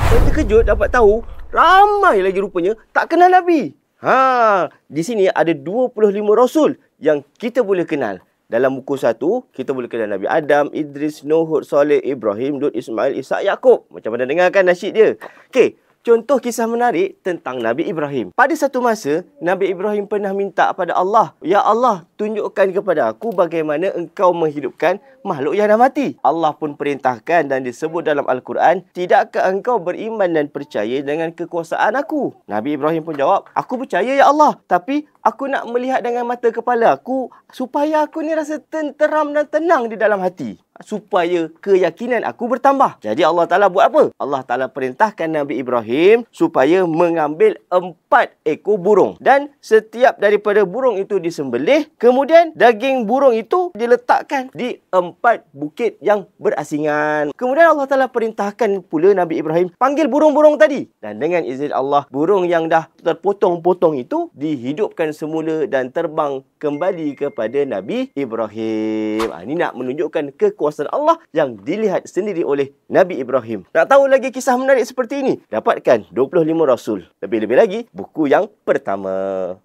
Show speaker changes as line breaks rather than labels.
Saya terkejut dapat tahu ramai lagi rupanya tak kenal Nabi. Di sini ada 25 rasul yang kita boleh kenal. Dalam buku 1, kita boleh kenal Nabi Adam, Idris, Nuh, Hud, Saleh, Ibrahim, Lut, Ismail, Ishak, Yaqub. Macam mana dengarkan nasyid dia? Okey, contoh kisah menarik tentang Nabi Ibrahim. Pada satu masa, Nabi Ibrahim pernah minta kepada Allah, "Ya Allah, tunjukkan kepada aku bagaimana engkau menghidupkan makhluk yang dah mati." Allah pun perintahkan dan disebut dalam Al-Quran, "Tidakkah engkau beriman dan percaya dengan kekuasaan aku?" Nabi Ibrahim pun jawab, "Aku percaya ya Allah, tapi aku nak melihat dengan mata kepala aku supaya aku ni rasa tenteram dan tenang di dalam hati, supaya keyakinan aku bertambah." Jadi Allah Ta'ala buat apa? Allah Ta'ala perintahkan Nabi Ibrahim supaya mengambil 4 ekor burung. Dan setiap daripada burung itu disembelih, kemudian daging burung itu diletakkan di 4 bukit yang berasingan. Kemudian Allah Ta'ala perintahkan pula Nabi Ibrahim panggil burung-burung tadi. Dan dengan izin Allah, burung yang dah terpotong-potong itu dihidupkan semula dan terbang kembali kepada Nabi Ibrahim. Ini nak menunjukkan kekuasaan Allah yang dilihat sendiri oleh Nabi Ibrahim. Nak tahu lagi kisah menarik seperti ini? Dapatkan 25 Rasul. Lebih-lebih lagi, buku yang pertama.